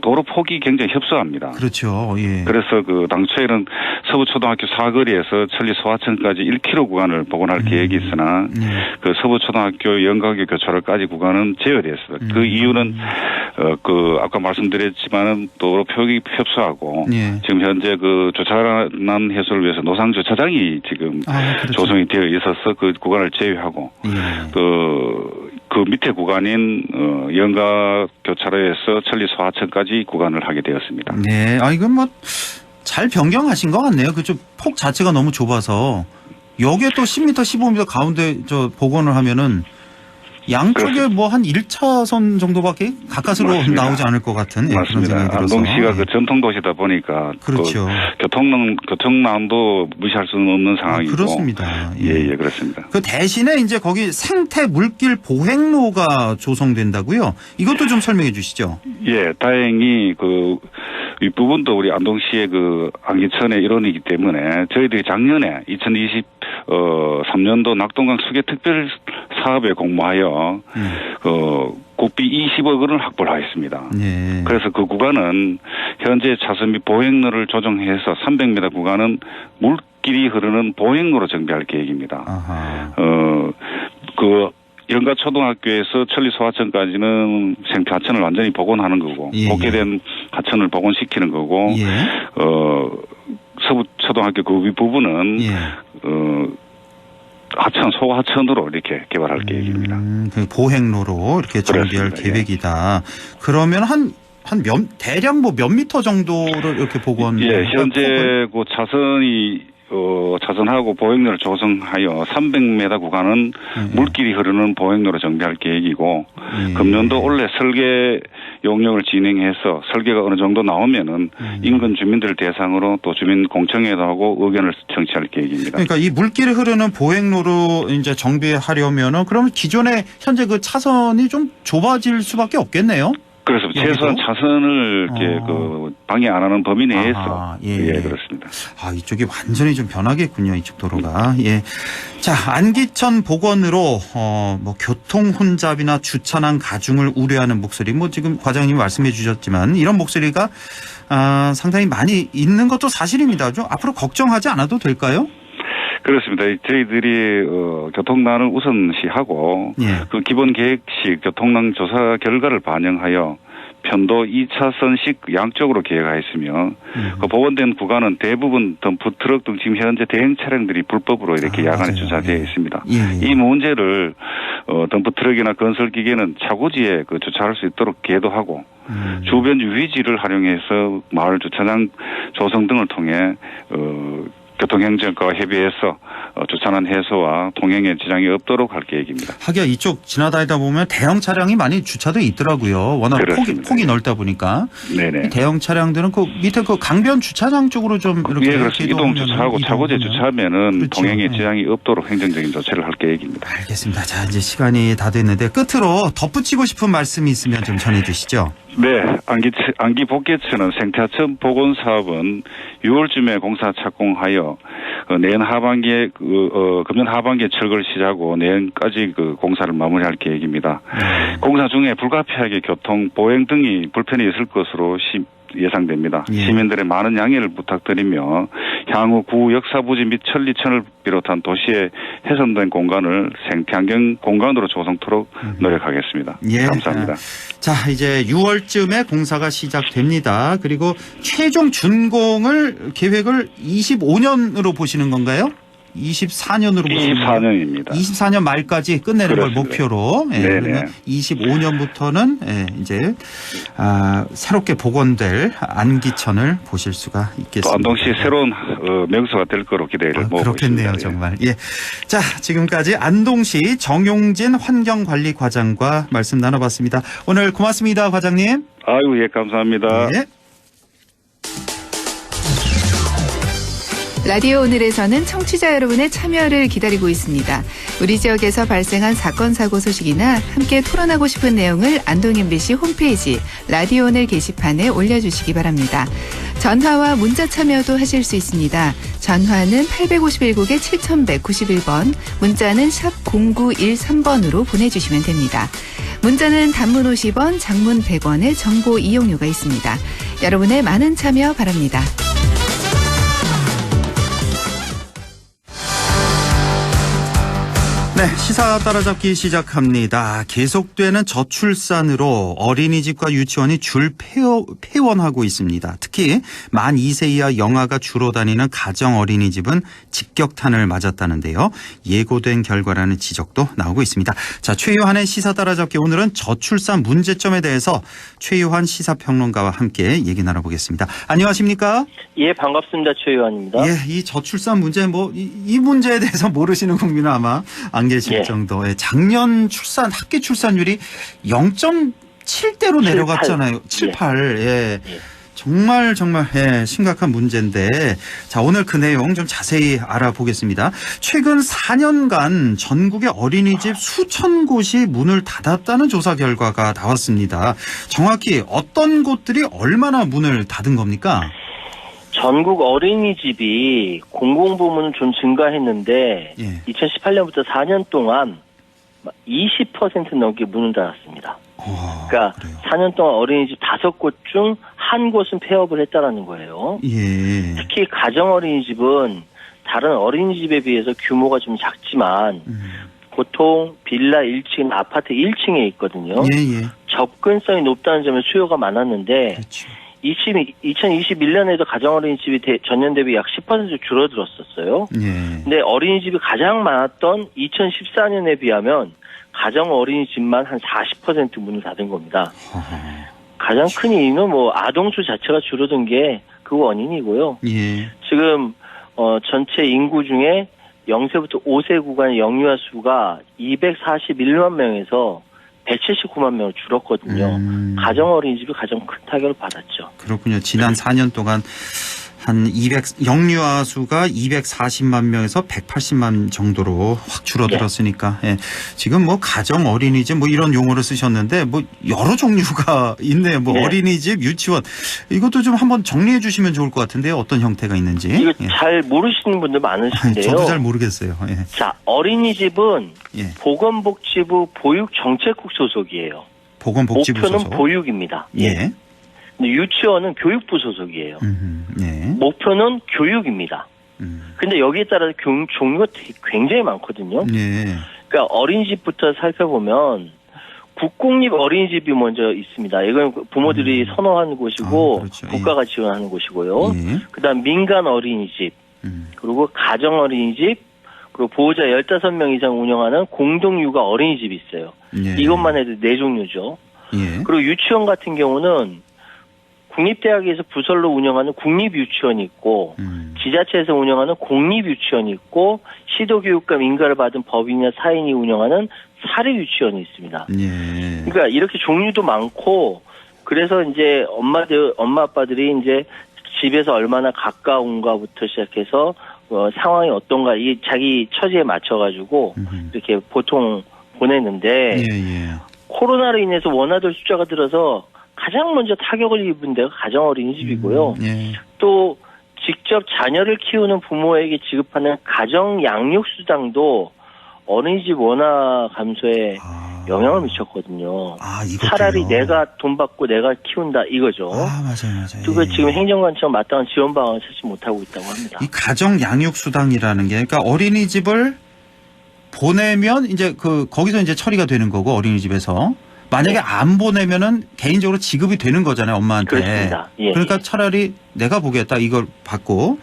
도로 폭이 굉장히 협소합니다. 그렇죠. 예. 그래서 그 당초에는 서부초등학교 사거리에서 천리 소하천까지 1km 구간을 복원할 계획이 있으나 그 서부초등학교 영가교 교차로까지 구간은 제어됐습니다. 그 이유는 아까 말씀드렸지만은 도로 폭이 협소하고 지금 현재 그 주차난 해소를 위해서 노상 주차장이 지금 그렇죠. 조성이 되어 있어서 그 구간을 제외하고 그 밑에 구간인 영가 교차로에서 천리 소하천까지 구간을 하게 되었습니다. 네, 이건 뭐 잘 변경하신 것 같네요. 그쪽 폭 자체가 너무 좁아서 여기에 또 10m, 15m 가운데 복원을 하면은 양쪽에 그렇습니다. 뭐 한 1차선 정도밖에 가까스로 맞습니다. 나오지 않을 것 같은 그런 맞습니다. 생각이 들어서. 안동시가 예. 그 전통 도시다 보니까 그렇죠. 교통난도 무시할 수는 없는 상황이고. 그렇습니다. 예, 그렇습니다. 그 대신에 이제 거기 생태 물길 보행로가 조성된다고요? 이것도 좀 설명해 주시죠. 예, 다행히 그 윗부분도 우리 안동시의 그 안기천의 일원이기 때문에 저희들이 작년에 2023년도 낙동강 수계 특별 사업에 공모하여 국비 20억 원을 확보를 하였습니다. 네. 그래서 그 구간은 현재 차선 및 보행로를 조정해서 300m 구간은 물길이 흐르는 보행로로 정비할 계획입니다. 아하. 그 영가초등학교에서 천리소하천까지는 생태 하천을 완전히 복원하는 거고, 예, 복개된 하천을 복원시키는 거고, 예. 서부초등학교 그 윗부분은 예. 하천, 소하천으로 이렇게 개발할 계획입니다. 그 보행로로 이렇게 정비할 그렇습니다. 계획이다. 그러면 대략 뭐 몇 미터 정도를 이렇게 복원? 예, 현재 그 차선하고 보행로를 조성하여 300m 구간은 물길이 흐르는 보행로로 정비할 계획이고, 금년도 올해 설계 용역을 진행해서 설계가 어느 정도 나오면은 인근 주민들 대상으로 또 주민 공청회도 하고 의견을 청취할 계획입니다. 그러니까 이 물길이 흐르는 보행로로 이제 정비하려면은 그러면 기존에 현재 그 차선이 좀 좁아질 수밖에 없겠네요. 그래서 최소한 차선을 이렇게 그 방해 안 하는 범위 내에서 아하, 예, 그렇습니다. 아, 이쪽이 완전히 좀 변하겠군요, 이쪽 도로가. 예. 자, 안기천 복원으로 뭐 교통 혼잡이나 주차난 가중을 우려하는 목소리, 뭐 지금 과장님이 말씀해 주셨지만 이런 목소리가 상당히 많이 있는 것도 사실입니다. 좀 앞으로 걱정하지 않아도 될까요? 그렇습니다. 저희들이 교통난을 우선시하고 예. 그 기본 계획식 교통난 조사 결과를 반영하여 편도 2차선씩 양쪽으로 계획하였으며 그 복원된 구간은 대부분 덤프 트럭 등 지금 현재 대형 차량들이 불법으로 이렇게 야간에 주차되어 있습니다. 이 문제를 덤프 트럭이나 건설 기계는 차고지에 그 주차할 수 있도록 계도하고 주변 유의지를 활용해서 마을 주차장 조성 등을 통해 교통행정과와 협의해서 주차난 해소와 통행에 지장이 없도록 할 계획입니다. 하기야 이쪽 지나다니다 보면 대형 차량이 많이 주차돼 있더라고요. 워낙 폭이 넓다 보니까. 네네. 대형 차량들은 그 밑에 그 강변 주차장 쪽으로 좀 이렇게 예, 그렇습니다. 이동 주차하고 차고지 주차하면은 그렇죠. 통행에 지장이 없도록 행정적인 조치를 할 계획입니다. 알겠습니다. 자, 이제 시간이 다 됐는데 끝으로 덧붙이고 싶은 말씀이 있으면 좀 전해 주시죠. 네, 안기 복개천은 생태하천 복원 사업은 6월쯤에 공사 착공하여 내년 하반기에 금년 하반기에 철거를 시작하고 내년까지 그 공사를 마무리할 계획입니다. 공사 중에 불가피하게 교통, 보행 등이 불편이 있을 것으로 예상됩니다. 예. 시민들의 많은 양해를 부탁드리며 향후 구 역사부지 및 천리천을 비롯한 도시의 훼손된 공간을 생태환경 공간으로 조성토록 노력하겠습니다. 예. 감사합니다. 자, 이제 6월쯤에 공사가 시작됩니다. 그리고 최종 준공을 계획을 25년으로 보시는 건가요? 24년으로 보시는 건가요? 24년입니다. 24년 말까지 끝내는 그렇습니다. 걸 목표로. 예, 네네. 그러면 25년부터는 이제 새롭게 복원될 안기천을 보실 수가 있겠습니다. 또 안동시 새로운 명소가 될 거로 기대를 모으고 그렇겠네요, 있습니다. 정말. 예. 자, 지금까지 안동시 정용진 환경관리과장과 말씀 나눠봤습니다. 오늘 고맙습니다, 과장님. 아유, 예, 감사합니다. 네. 라디오 오늘에서는 청취자 여러분의 참여를 기다리고 있습니다. 우리 지역에서 발생한 사건 사고 소식이나 함께 토론하고 싶은 내용을 안동 MBC 홈페이지 라디오 오늘 게시판에 올려주시기 바랍니다. 전화와 문자 참여도 하실 수 있습니다. 전화는 851국에 7191번, 문자는 샵 0913번으로 보내주시면 됩니다. 문자는 단문 50원, 장문 100원의 정보 이용료가 있습니다. 여러분의 많은 참여 바랍니다. 네, 시사 따라잡기 시작합니다. 계속되는 저출산으로 어린이집과 유치원이 줄 폐원하고 있습니다. 특히 만 2세 이하 영아가 주로 다니는 가정 어린이집은 직격탄을 맞았다는데요. 예고된 결과라는 지적도 나오고 있습니다. 자, 최유한의 시사 따라잡기, 오늘은 저출산 문제점에 대해서 최유한 시사평론가와 함께 얘기 나눠보겠습니다. 안녕하십니까? 예, 반갑습니다. 최유한입니다. 예, 이 저출산 문제 이 문제에 대해서 모르시는 국민은 아마 안 계실 예. 정도. 예. 작년 합계 출산율이 0.7대로 내려갔잖아요. 78. 예. 정말 심각한 문제인데 자 오늘 그 내용 좀 자세히 알아보겠습니다. 최근 4년간 전국의 어린이집 수천 곳이 문을 닫았다는 조사 결과가 나왔습니다. 정확히 어떤 곳들이 얼마나 문을 닫은 겁니까? 전국 어린이집이 공공부문은 좀 증가했는데 2018년부터 4년 동안 20% 넘게 문을 닫았습니다. 그러니까 4년 동안 어린이집 5곳 중 한 곳은 폐업을 했다라는 거예요. 예. 특히 가정 어린이집은 다른 어린이집에 비해서 규모가 좀 작지만 보통 빌라 1층, 아파트 1층에 있거든요. 예. 접근성이 높다는 점에 수요가 많았는데 그렇죠. 2021년에도 가정 어린이집이 전년 대비 약 10% 줄어들었었어요. 예. 근데 어린이집이 가장 많았던 2014년에 비하면 가정 어린이집만 한 40% 문을 닫은 겁니다. 가장 큰 이유는 아동수 자체가 줄어든 게 그 원인이고요. 예. 지금 전체 인구 중에 0세부터 5세 구간의 영유아 수가 241만 명에서 179만 명으로 줄었거든요. 가정 어린이집이 가장 큰 타격을 받았죠. 그렇군요. 지난 4년 동안 영유아 수가 240만 명에서 180만 정도로 확 줄어들었으니까 예. 지금 가정 어린이집 이런 용어를 쓰셨는데 여러 종류가 있네요. 어린이집, 유치원 이것도 좀 한번 정리해 주시면 좋을 것 같은데요. 어떤 형태가 있는지. 이거 잘 모르시는 분들 많으신데요. 저도 잘 모르겠어요. 예. 자, 어린이집은 보건복지부 보육정책국 소속이에요. 보건복지부 목표는 소속. 보육입니다. 예. 근데 유치원은 교육부 소속이에요. 예. 목표는 교육입니다. 근데 여기에 따라서 종류가 굉장히 많거든요. 예. 그러니까 어린이집부터 살펴보면 국공립 어린이집이 먼저 있습니다. 이건 부모들이 선호하는 곳이고 그렇죠. 국가가 지원하는 곳이고요. 예. 그다음 민간 어린이집, 그리고 가정 어린이집, 그리고 보호자 15명 이상 운영하는 공동육아 어린이집이 있어요. 예. 이것만 해도 4종류죠. 예. 그리고 유치원 같은 경우는 국립대학에서 부설로 운영하는 국립유치원이 있고 지자체에서 운영하는 공립유치원이 있고 시도교육감 인가를 받은 법인이나 사인이 운영하는 사립유치원이 있습니다. 예. 그러니까 이렇게 종류도 많고 그래서 이제 엄마 아빠들이 이제 집에서 얼마나 가까운가부터 시작해서 상황이 어떤가 이 자기 처지에 맞춰가지고 이렇게 보통 보내는데 코로나로 인해서 원아들 숫자가 들어서 가장 먼저 타격을 입은 데가 가정 어린이집이고요. 또 직접 자녀를 키우는 부모에게 지급하는 가정 양육수당도 어린이집 원화 감소에 영향을 미쳤거든요. 차라리 내가 돈 받고 내가 키운다 이거죠. 맞아요. 그리고 지금 행정관처럼 마땅한 지원 방안을 찾지 못하고 있다고 합니다. 이 가정 양육수당이라는 게 그러니까 어린이집을 보내면 이제 거기서 이제 처리가 되는 거고 어린이집에서 만약에 안 보내면은 개인적으로 지급이 되는 거잖아요, 엄마한테. 그렇습니다. 예, 그러니까 차라리 내가 보겠다 이걸 받고.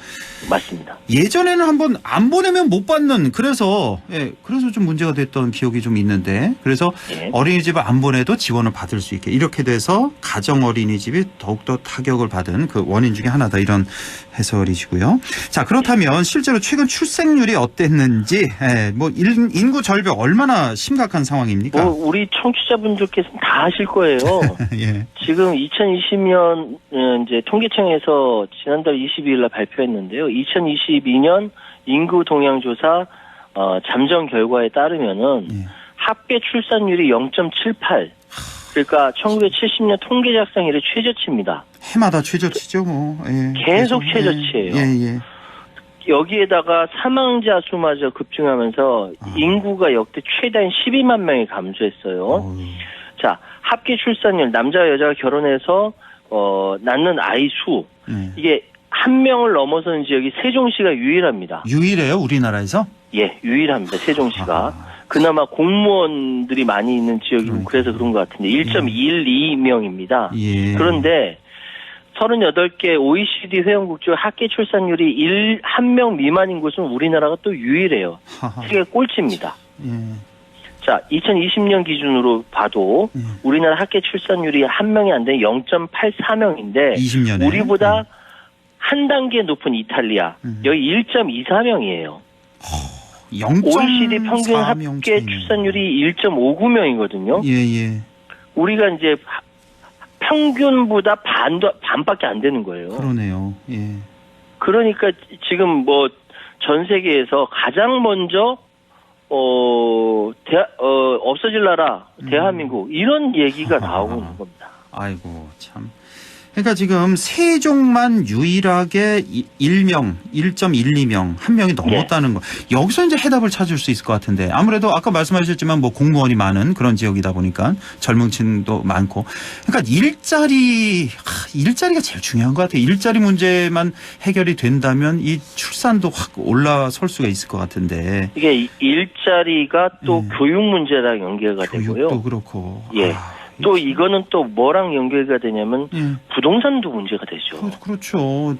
맞습니다. 예전에는 한번 안 보내면 못 받는 그래서 좀 문제가 됐던 기억이 좀 있는데 그래서 어린이집을 안 보내도 지원을 받을 수 있게 이렇게 돼서 가정 어린이집이 더욱더 타격을 받은 그 원인 중에 하나다 이런 해설이시고요. 자 그렇다면 실제로 최근 출생률이 어땠는지 인구 절벽 얼마나 심각한 상황입니까? 우리 청취자분들께서는 다 아실 거예요. 예. 지금 2020년 이제 통계청에서 지난달 22일 날 발표했는데요. 2022년 인구 동향 조사 잠정 결과에 따르면은 합계 출산율이 0.78. 그러니까 1970년 통계 작성 이래 최저치입니다. 해마다 최저치죠, 계속 최저치예요. 여기에다가 사망자 수마저 급증하면서 인구가 역대 최다인 12만 명이 감소했어요. 자, 합계 출산율 남자와 여자가 결혼해서 낳는 아이 수 이게 한 명을 넘어서는 지역이 세종시가 유일합니다. 유일해요, 우리나라에서? 예, 유일합니다. 세종시가. 그나마 공무원들이 많이 있는 지역이고 그래서 그런 것 같은데 1.12명입니다. 그런데 38개 OECD 회원국 중 합계 출산율이 1명 미만인 곳은 우리나라가 또 유일해요. 세계 꼴찌입니다. 자, 2020년 기준으로 봐도 우리나라 합계 출산율이 한 명이 안 되는 0.84명인데 20년에. 우리보다 한 단계 높은 이탈리아 여기 1.24명이에요. OECD 평균 0.4명 합계 차이네요. 출산율이 1.59명이거든요. 예. 우리가 이제 평균보다 반밖에 안 되는 거예요. 그러네요. 예. 그러니까 지금 뭐 전 세계에서 가장 먼저 없어질 나라 대한민국 이런 얘기가 나오고 있는 겁니다. 아이고 참. 그러니까 지금 세종만 유일하게 1.12명, 한 명이 넘었다는 거. 여기서 이제 해답을 찾을 수 있을 것 같은데 아무래도 아까 말씀하셨지만 뭐 공무원이 많은 그런 지역이다 보니까 젊은 층도 많고. 그러니까 일자리가 제일 중요한 것 같아요. 일자리 문제만 해결이 된다면 이 출산도 확 올라설 수가 있을 것 같은데. 이게 일자리가 또 교육 문제랑 연계가 되고요. 교육도 그렇고. 예. 또 이거는 또 뭐랑 연결가 되냐면 부동산도 문제가 되죠. 그렇죠.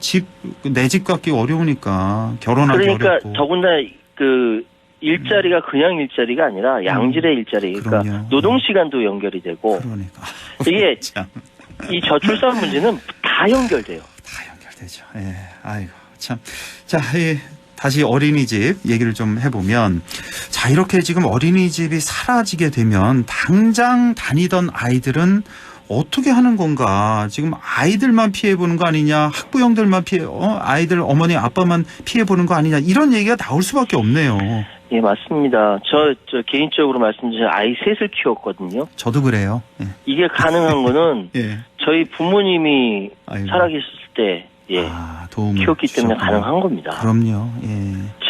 내 집 갖기 어려우니까 결혼하기 그러니까 어렵고. 더군다나 그 일자리가 그냥 일자리가 아니라 양질의 일자리. 그러니까 노동 시간도 연결이 되고. 그러니까. 이게 이 저출산 문제는 다 연결돼요. 다 연결되죠. 예. 아이고 참. 자, 다시 어린이집 얘기를 좀 해보면, 자, 이렇게 지금 어린이집이 사라지게 되면 당장 다니던 아이들은 어떻게 하는 건가? 지금 아이들만 피해보는 거 아니냐? 학부형들만 아이들 어머니 아빠만 피해보는 거 아니냐? 이런 얘기가 나올 수밖에 없네요. 예, 맞습니다. 저 개인적으로 말씀드리면 아이 셋을 키웠거든요. 저도 그래요. 예. 이게 가능한 거는 예. 저희 부모님이 살아계셨을 때 키웠기 때문에 가능한 겁니다. 그럼요. 예.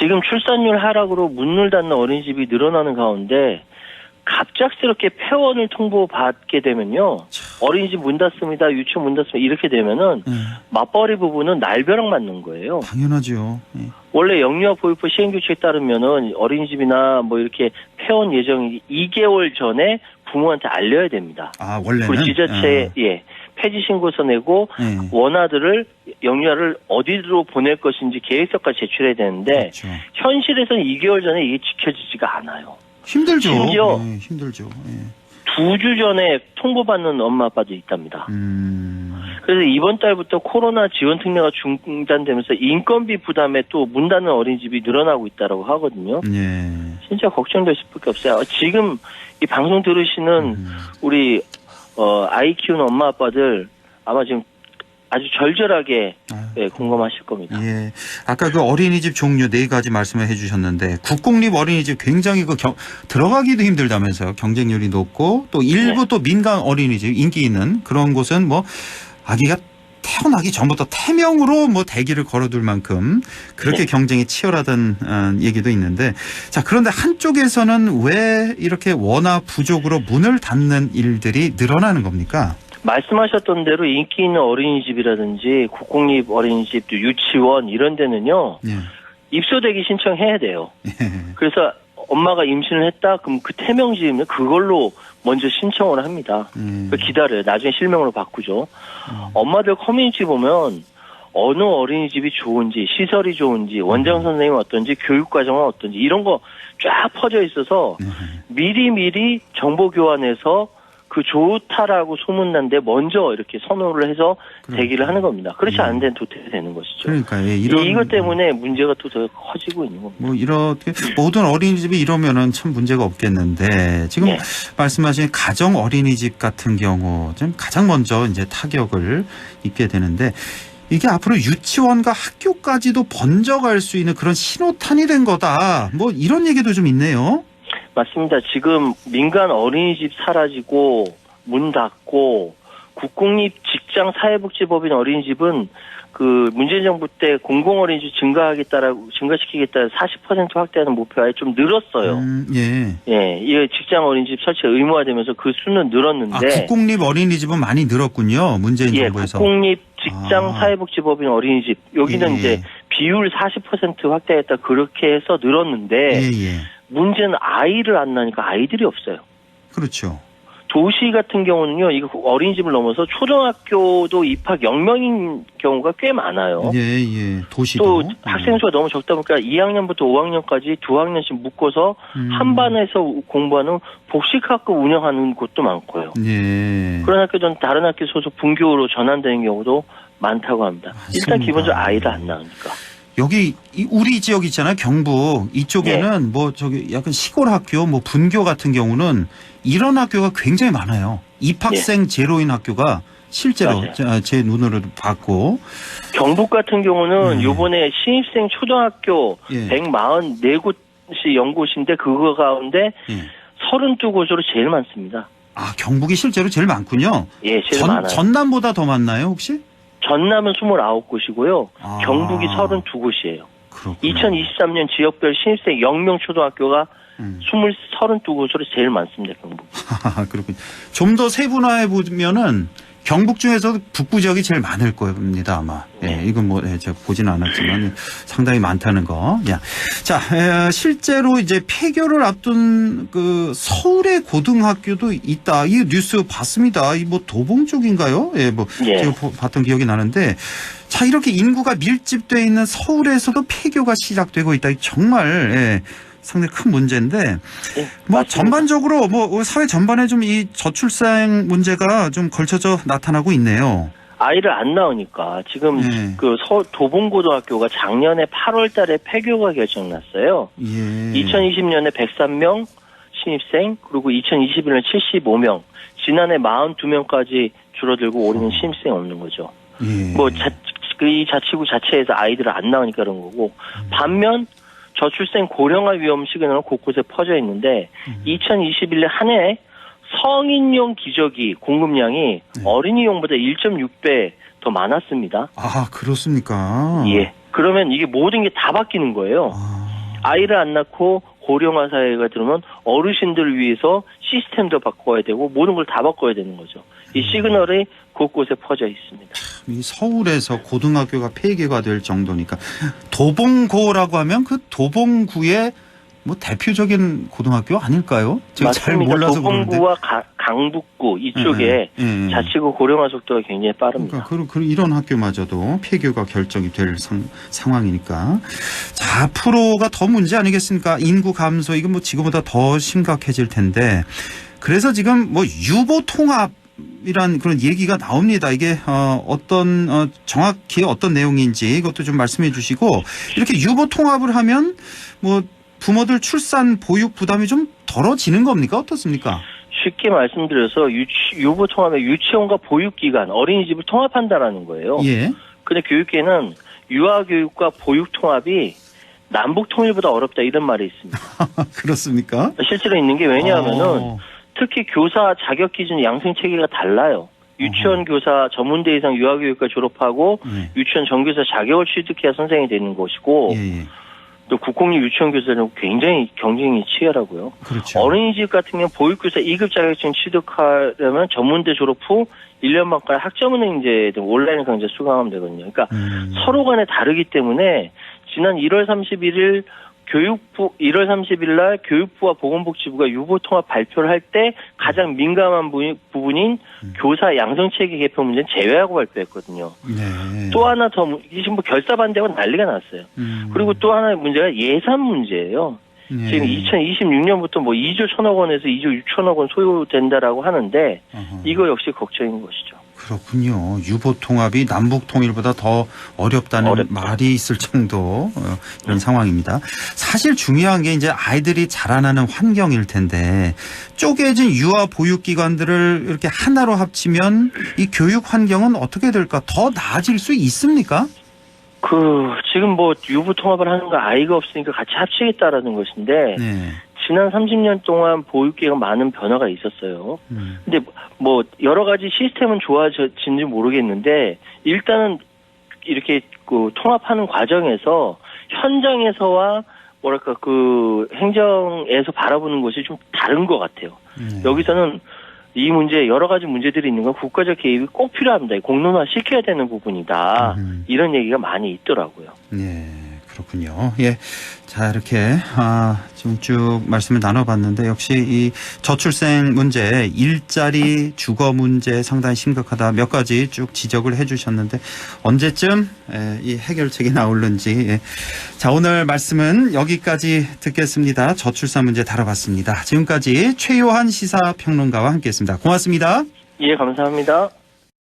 지금 출산율 하락으로 문을 닫는 어린이집이 늘어나는 가운데 갑작스럽게 폐원을 통보받게 되면요. 어린이집 문 닫습니다. 유치원 문 닫습니다. 이렇게 되면은 맞벌이 부부는 날벼락 맞는 거예요. 당연하죠. 예. 원래 영유아 보육부 시행규칙에 따르면은 어린이집이나 뭐 이렇게 폐원 예정이 2개월 전에 부모한테 알려야 됩니다. 아, 원래는? 그 지자체에 폐지 신고서 내고 원아들을 영유아를 어디로 보낼 것인지 계획서까지 제출해야 되는데 현실에서는 2개월 전에 이게 지켜지지가 않아요. 힘들죠. 심지어 힘들죠. 2주 전에 통보받는 엄마 아빠도 있답니다. 그래서 이번 달부터 코로나 지원 특례가 중단되면서 인건비 부담에 또 문 닫는 어린이집이 늘어나고 있다고 하거든요. 진짜 걱정될 수밖에 없어요. 지금 이 방송 들으시는 우리 아이 키우는 엄마 아빠들 아마 지금 아주 절절하게 공감하실 겁니다. 예. 아까 그 어린이집 종류 4가지 말씀을 해주셨는데 국공립 어린이집 굉장히 들어가기도 힘들다면서요. 경쟁률이 높고 또 일부 또 민간 어린이집 인기 있는 그런 곳은 뭐 아기가 태어나기 전부터 태명으로 뭐 대기를 걸어둘 만큼 그렇게 경쟁이 치열하다는 얘기도 있는데, 자, 그런데 한쪽에서는 왜 이렇게 원화 부족으로 문을 닫는 일들이 늘어나는 겁니까? 말씀하셨던 대로 인기 있는 어린이집이라든지 국공립 어린이집, 유치원 이런 데는요. 입소대기 신청해야 돼요. 그래서 엄마가 임신을 했다? 그럼 그 태명지면 그걸로 먼저 신청을 합니다. 기다려요. 나중에 실명으로 바꾸죠. 엄마들 커뮤니티 보면 어느 어린이집이 좋은지, 시설이 좋은지, 원장 선생님이 어떤지, 교육과정은 어떤지 이런 거 쫙 퍼져 있어서 미리 정보 교환해서 그 좋다라고 소문난데 먼저 이렇게 선호를 해서 대기를 하는 겁니다. 그렇지 않은 데는 도태되는 것이죠. 그러니까 이것 때문에 문제가 또 더 커지고 있는 겁니다. 뭐 이렇게 모든 어린이집이 이러면은 참 문제가 없겠는데 지금 말씀하신 가정 어린이집 같은 경우 좀 가장 먼저 이제 타격을 입게 되는데 이게 앞으로 유치원과 학교까지도 번져갈 수 있는 그런 신호탄이 된 거다. 뭐 이런 얘기도 좀 있네요. 맞습니다. 지금 민간 어린이집 사라지고 문 닫고 국공립 직장 사회복지법인 어린이집은 그 문재인 정부 때 공공어린이집 증가시키겠다는 40% 확대하는 목표가 좀 늘었어요. 이 직장 어린이집 설치가 의무화되면서 그 수는 늘었는데. 국공립 어린이집은 많이 늘었군요. 문재인 정부에서. 국공립 직장 사회복지법인 어린이집 여기는 이제 비율 40% 확대했다 그렇게 해서 늘었는데. 문제는 아이를 안 낳으니까 아이들이 없어요. 그렇죠. 도시 같은 경우는요, 이거 어린이집을 넘어서 초등학교도 입학 0명인 경우가 꽤 많아요. 도시도. 또 학생 수가 너무 적다 보니까 2학년부터 5학년까지 2학년씩 묶어서 한 반에서 공부하는 복식학급 운영하는 곳도 많고요. 그런 학교는 다른 학교 소속 분교로 전환되는 경우도 많다고 합니다. 일단 기본적으로 아이를 안 낳으니까. 여기 우리 지역 있잖아요. 경북 이쪽에는 뭐 저기 약간 시골 학교 뭐 분교 같은 경우는 이런 학교가 굉장히 많아요. 입학생 제로인 학교가 실제로 제 눈으로도 봤고. 경북 같은 경우는 요번에 신입생 초등학교 144곳이 연곳인데 그거 가운데 32곳으로 제일 많습니다. 아, 경북이 실제로 제일 많군요. 예, 제일 많아요. 전남보다 더 많나요, 혹시? 전남은 29곳이고요. 경북이 32곳이에요. 2023년 지역별 신입생 영명 초등학교가 32곳으로 제일 많습니다, 경북. 그렇군요. 좀 더 세분화해 보면은 경북 중에서도 북부 지역이 제일 많을 겁니다, 아마. 예, 이건 뭐, 제가 보지는 않았지만 상당히 많다는 거. 야. 자, 실제로 이제 폐교를 앞둔 그 서울의 고등학교도 있다. 이 뉴스 봤습니다. 이 뭐 도봉 쪽인가요? 예, 뭐, 제가 봤던 기억이 나는데. 자, 이렇게 인구가 밀집되어 있는 서울에서도 폐교가 시작되고 있다. 정말, 상당히 큰 문제인데, 뭐 전반적으로 뭐 사회 전반에 좀 이 저출생 문제가 좀 걸쳐져 나타나고 있네요. 아이를 안 낳으니까 지금 그 도봉고등학교가 작년에 8월달에 폐교가 결정났어요. 2020년에 103명 신입생, 그리고 2021년 75명, 지난해 42명까지 줄어들고 올해는 신입생이 없는 거죠. 뭐 이 자치구 자체에서 아이들을 안 낳으니까 그런 거고, 반면 저출생 고령화 위험 시그널은 곳곳에 퍼져 있는데 2021년 한 해 성인용 기저귀 공급량이 어린이용보다 1.6배 더 많았습니다. 아, 그렇습니까? 예. 그러면 이게 모든 게 다 바뀌는 거예요. 아이를 안 낳고 고령화 사회가 들어오면 어르신들을 위해서 시스템도 바꿔야 되고 모든 걸 다 바꿔야 되는 거죠. 이 시그널이 곳곳에 퍼져 있습니다. 이 서울에서 고등학교가 폐교가 될 정도니까 도봉고라고 하면 그 도봉구의 뭐 대표적인 고등학교 아닐까요? 제가 잘 몰라서 그러는데. 도봉구와 강북구 이쪽에 자치구 고령화 속도가 굉장히 빠릅니다. 그러니까 이런 학교마저도 폐교가 결정이 될 상황이니까. 자, 앞으로가 더 문제 아니겠습니까? 인구 감소, 이건 뭐 지금보다 더 심각해질 텐데. 그래서 지금 뭐 유보 통합 이란 그런 얘기가 나옵니다. 이게 정확히 어떤 내용인지 이것도 좀 말씀해 주시고, 이렇게 유보 통합을 하면 뭐 부모들 출산 보육 부담이 좀 덜어지는 겁니까? 어떻습니까? 쉽게 말씀드려서 유보 통합의 유치원과 보육기관, 어린이집을 통합한다라는 거예요. 예. 근데 교육계는 유아교육과 보육 통합이 남북 통일보다 어렵다 이런 말이 있습니다. 그렇습니까? 실제로 있는 게 왜냐하면은 특히 교사 자격 기준 양성 체계가 달라요. 유치원 교사 전문대 이상 유아교육과 졸업하고 유치원 전교사 자격을 취득해야 선생이 되는 것이고, 또 국공립 유치원 교사는 굉장히 경쟁이 치열하고요. 그렇죠. 어린이집 같은 경우 보육교사 2급 자격증 취득하려면 전문대 졸업 후 1년 반까지 학점은행 이제 온라인 강좌 수강하면 되거든요. 그러니까 서로 간에 다르기 때문에 지난 1월 31일 날 교육부와 보건복지부가 유보 통합 발표를 할 때 가장 민감한 부분인 교사 양성체계 개표 문제는 제외하고 발표했거든요. 또 하나 더, 지금 뭐 결사 반대하고 난리가 났어요. 그리고 또 하나의 문제가 예산 문제예요. 지금 2026년부터 뭐 2조 1천억 원에서 2조 6천억 원 소요된다라고 하는데 이거 역시 걱정인 것이죠. 그렇군요. 유보 통합이 남북 통일보다 더 어렵다는 말이 있을 정도 이런 상황입니다. 사실 중요한 게 이제 아이들이 자라나는 환경일 텐데, 쪼개진 유아 보육 기관들을 이렇게 하나로 합치면 이 교육 환경은 어떻게 될까? 더 나아질 수 있습니까? 지금 뭐 유보 통합을 하는 거 아이가 없으니까 같이 합치겠다라는 것인데, 지난 30년 동안 보육계가 많은 변화가 있었어요. 근데 뭐 여러 가지 시스템은 좋아진지 모르겠는데, 일단은 이렇게 그 통합하는 과정에서 현장에서와 뭐랄까 그 행정에서 바라보는 것이 좀 다른 것 같아요. 여기서는 이 문제, 여러 가지 문제들이 있는 건 국가적 개입이 꼭 필요합니다. 공론화 시켜야 되는 부분이다. 이런 얘기가 많이 있더라고요. 네, 그렇군요. 예. 자, 이렇게, 지금 쭉 말씀을 나눠봤는데, 역시 이 저출생 문제, 일자리, 주거 문제 상당히 심각하다. 몇 가지 쭉 지적을 해 주셨는데, 언제쯤 이 해결책이 나올는지. 자, 오늘 말씀은 여기까지 듣겠습니다. 저출산 문제 다뤄봤습니다. 지금까지 최요한 시사평론가와 함께 했습니다. 고맙습니다. 예, 감사합니다.